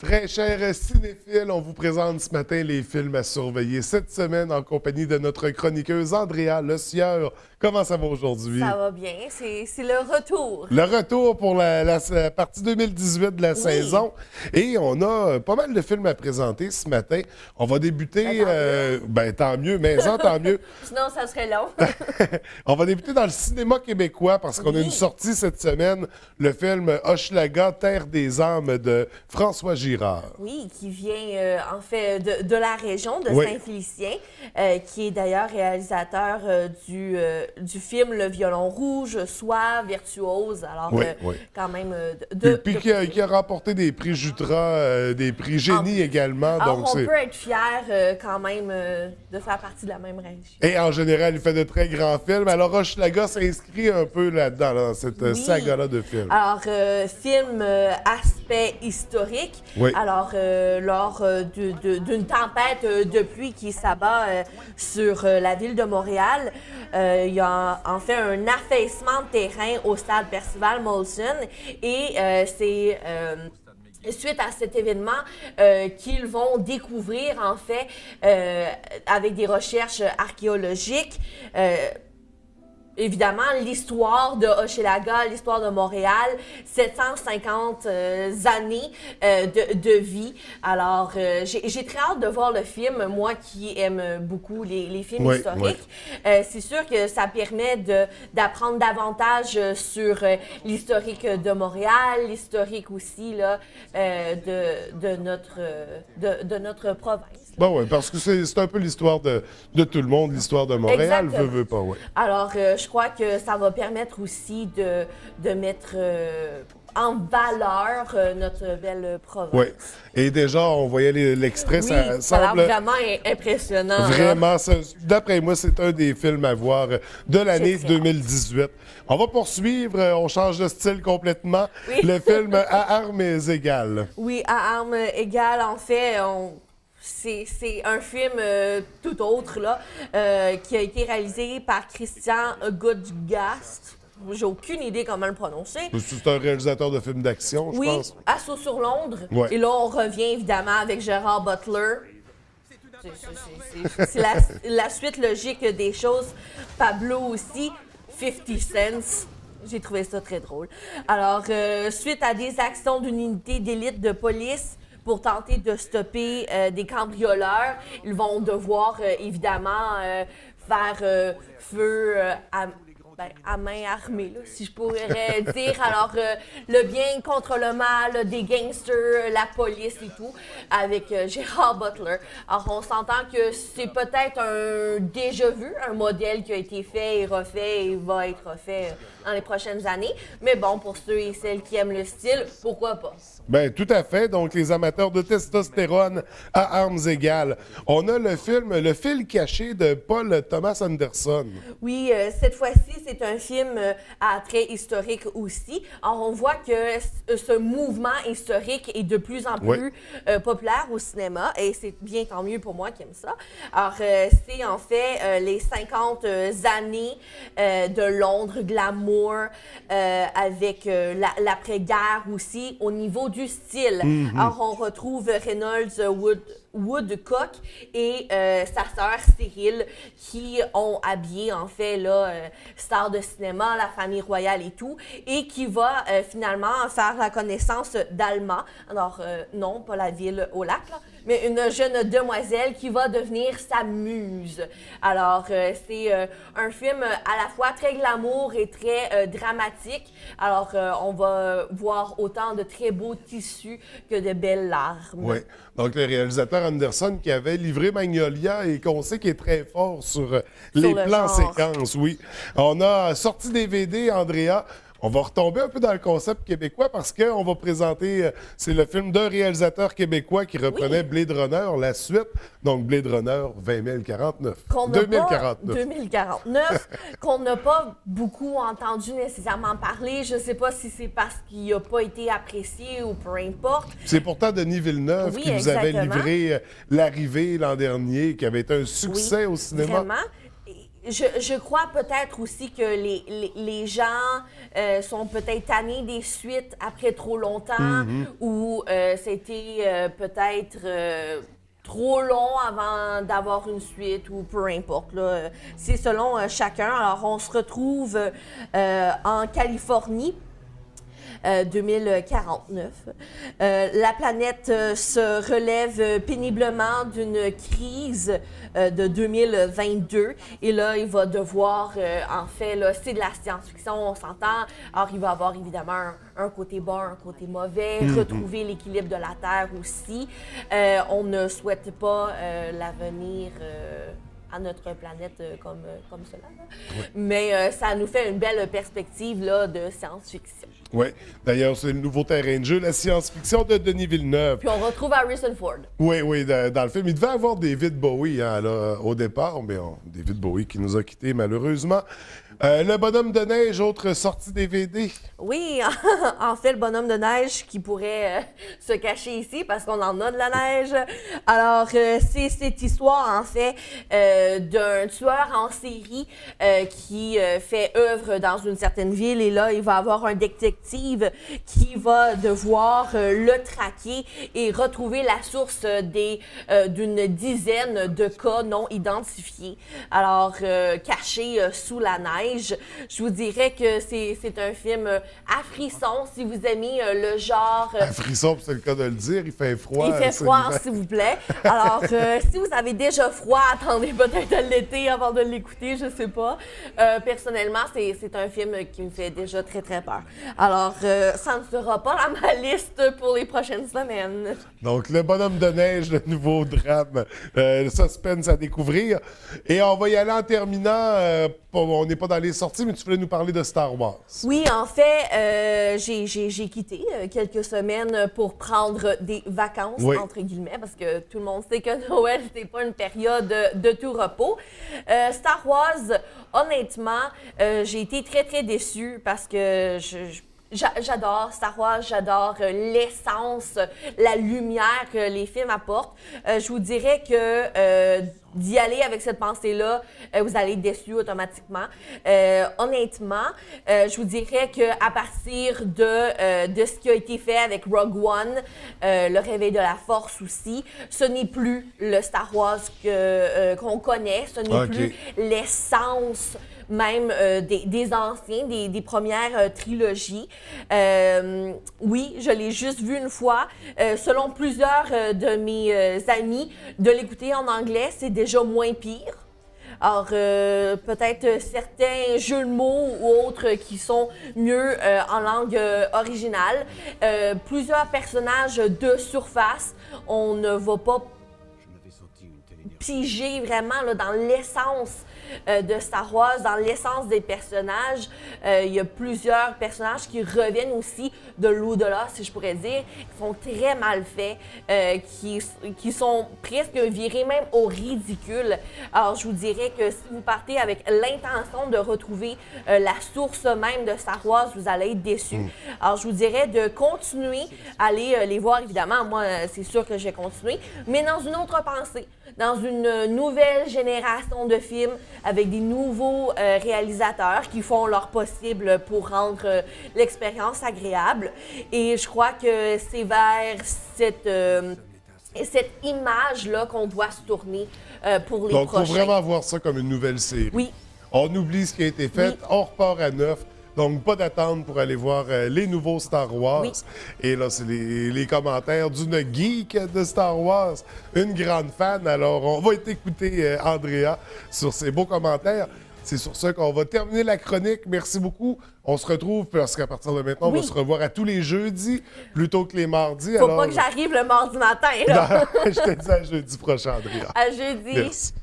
Très chers cinéphiles, on vous présente ce matin les films à surveiller cette semaine en compagnie de notre chroniqueuse Andrea Le Sieur. Comment ça va aujourd'hui? Ça va bien, c'est le retour. Le retour pour la partie 2018 de la Oui. saison. Et on a pas mal de films à présenter ce matin. On va débuter, tant mieux, mais tant mieux. Sinon, ça serait long. On va débuter dans le cinéma québécois parce qu'on a une sortie cette semaine, le film Hochelaga, Terre des âmes de François Girard. Oui, qui vient en fait de la région de Oui. Saint-Félicien, qui est d'ailleurs réalisateur du film Le Violon Rouge, Soie, Virtuose. Alors, Oui, oui. quand même, Puis qui a remporté des prix Jutra, des prix Génie également. Alors, Donc on c'est... peut être fier quand même de faire partie de la même région. Et en général, il fait de très grands films. Alors, Hochelaga s'inscrit un peu là-dedans, dans cette Oui. saga-là de films. Alors, film aspect historique. Oui. Alors, lors d'une tempête de pluie qui s'abat sur la ville de Montréal, il y a en fait un affaissement de terrain au stade Percival Molson et c'est... suite à cet événement qu'ils vont découvrir, en fait, avec des recherches archéologiques, évidemment, l'histoire de Hochelaga, l'histoire de Montréal, 750 années de vie. Alors, j'ai très hâte de voir le film, moi qui aime beaucoup les films Oui, historiques. C'est sûr que ça permet d'apprendre davantage sur l'historique de Montréal, l'historique aussi là, de notre province. Bon, oui, parce que c'est un peu l'histoire de tout le monde, l'histoire de Montréal, Exactement. veut pas, oui. Alors, je crois que ça va permettre aussi de mettre en valeur notre belle province. Oui. Et déjà, on voyait l'extrait, Oui, ça ça a l'air semble... vraiment impressionnant. là. Vraiment, d'après moi, c'est un des films à voir de l'année J'ai très hâte. 2018. On va poursuivre, on change de style complètement. Oui. Le film À armes égales. Oui, à armes égales, en fait, c'est un film tout autre là, qui a été réalisé par Christian Gudgast. J'ai aucune idée comment le prononcer. C'est un réalisateur de films d'action, je Oui, pense. Assaut sur Londres. Ouais. Et là, on revient évidemment avec Gérard Butler. C'est la suite logique des choses. Pablo aussi, 50 Cents. J'ai trouvé ça très drôle. Alors, suite à des actions d'une unité d'élite de police pour tenter de stopper des cambrioleurs, ils vont devoir évidemment faire feu à main armée, là, si je pourrais dire. Alors, le bien contre le mal, des gangsters, la police et tout, avec Gérard Butler. Alors, on s'entend que c'est peut-être un déjà vu, un modèle qui a été fait et refait et va être refait dans les prochaines années. Mais bon, pour ceux et celles qui aiment le style, pourquoi pas? Bien, tout à fait. Donc, les amateurs de testostérone à armes égales. On a le film Le fil caché de Paul Thomas Anderson. Oui, cette fois-ci, c'est un film à trait historique aussi. Alors, on voit que ce mouvement historique est de plus en plus populaire au cinéma et c'est bien tant mieux pour moi qui aime ça. Alors, c'est en fait les 50 années de Londres, glamour, avec l'après-guerre aussi au niveau du style. Alors, on retrouve Reynolds Woodcock et sa sœur Cyril qui ont habillé en fait là stars de cinéma, la famille royale et tout, et qui va finalement faire la connaissance d'Alma. Alors non, pas la ville au lac, là, mais une jeune demoiselle qui va devenir sa muse. Alors c'est un film à la fois très glamour et très dramatique. Alors on va voir autant de très beaux tissus que de belles larmes. Oui. Donc, le réalisateur Anderson qui avait livré Magnolia et qu'on sait qu'il est très fort sur les le plans genre. séquences, oui. On a sorti DVD, Andrea. On va retomber un peu dans le concept québécois parce qu'on va présenter, c'est le film d'un réalisateur québécois qui reprenait Blade Runner, la suite. Donc, Blade Runner 2049. Qu'on n'a 2049. pas 2049, qu'on n'a pas beaucoup entendu nécessairement parler. Je ne sais pas si c'est parce qu'il n'a pas été apprécié ou peu importe. C'est pourtant Denis Villeneuve Oui, qui nous avait exactement. livré L'Arrivée l'an dernier, qui avait été un succès au cinéma. Vraiment. Je crois peut-être aussi que les gens sont peut-être tannés des suites après trop longtemps ou c'était peut-être trop long avant d'avoir une suite ou peu importe. Là. C'est selon chacun. Alors, on se retrouve en Californie. 2049. La planète se relève péniblement d'une crise de 2022 et là, il va devoir, en fait, là, c'est de la science-fiction, on s'entend. Alors, il va avoir évidemment un côté bon, un côté mauvais, retrouver l'équilibre de la Terre aussi. On ne souhaite pas l'avenir à notre planète comme cela. Ouais. Mais ça nous fait une belle perspective là, de science-fiction. Oui. D'ailleurs, c'est le nouveau terrain de jeu, la science-fiction de Denis Villeneuve. Puis on retrouve Harrison Ford. Oui, dans le film. Il devait avoir David Bowie hein, là, au départ, mais David Bowie qui nous a quittés malheureusement. Le bonhomme de neige, autre sortie DVD. Oui, en fait, le bonhomme de neige qui pourrait se cacher ici parce qu'on en a de la neige. Alors, c'est cette histoire, en fait, d'un tueur en série qui fait œuvre dans une certaine ville et là, il va avoir un détective qui va devoir le traquer et retrouver la source d'une dizaine de cas non identifiés. Alors, cachés sous la neige. Je vous dirais que c'est un film à frisson, si vous aimez le genre... À frisson, c'est le cas de le dire, il fait froid. Il fait froid, s'il vous plaît. Alors, si vous avez déjà froid, attendez peut-être l'été avant de l'écouter, je sais pas. Personnellement, c'est un film qui me fait déjà très, très peur. Alors, ça ne sera pas dans ma liste pour les prochaines semaines. Donc, le bonhomme de neige, le nouveau drame, le suspense à découvrir. Et on va y aller en terminant... on n'est pas dans les sorties, mais tu voulais nous parler de Star Wars. Oui, en fait, j'ai quitté quelques semaines pour prendre des vacances, entre guillemets, parce que tout le monde sait que Noël, c'est pas une période de tout repos. Star Wars, honnêtement, j'ai été très, très déçue parce que j'adore Star Wars, j'adore l'essence, la lumière que les films apportent. Je vous dirais que d'y aller avec cette pensée-là, vous allez être déçus automatiquement. Honnêtement, je vous dirais qu'à partir de ce qui a été fait avec Rogue One, le réveil de la Force aussi, ce n'est plus le Star Wars qu'on connaît, ce n'est plus l'essence même des anciens, des premières trilogies. Oui, je l'ai juste vu une fois. Selon plusieurs de mes amis, de l'écouter en anglais, c'est déjà moins pire. Alors, peut-être certains jeux de mots ou autres qui sont mieux en langue originale. Plusieurs personnages de surface, on ne va pas piger vraiment là, dans l'essence de Star Wars, dans l'essence des personnages. Il y a plusieurs personnages qui reviennent aussi de l'au-delà, si je pourrais dire, qui sont très mal faits, qui sont presque virés même au ridicule. Alors, je vous dirais que si vous partez avec l'intention de retrouver la source même de Star Wars, vous allez être déçus. Alors, je vous dirais de continuer à aller les voir, évidemment. Moi, c'est sûr que je vais continuer, mais dans une autre pensée, dans une nouvelle génération de films avec des nouveaux réalisateurs qui font leur possible pour rendre l'expérience agréable. Et je crois que c'est vers cette image-là qu'on doit se tourner pour les prochains. Donc, il faut vraiment voir ça comme une nouvelle série. Oui. On oublie ce qui a été fait, on repart à neuf. Donc, pas d'attente pour aller voir les nouveaux Star Wars. Oui. Et là, c'est les commentaires d'une geek de Star Wars, une grande fan. Alors, on va écouter Andrea sur ses beaux commentaires. C'est sur ça qu'on va terminer la chronique. Merci beaucoup. On se retrouve parce qu'à partir de maintenant, on va se revoir à tous les jeudis plutôt que les mardis. Faut pas que j'arrive le mardi matin. Là. Non, je te dis à jeudi prochain, Andrea. À jeudi. Merci.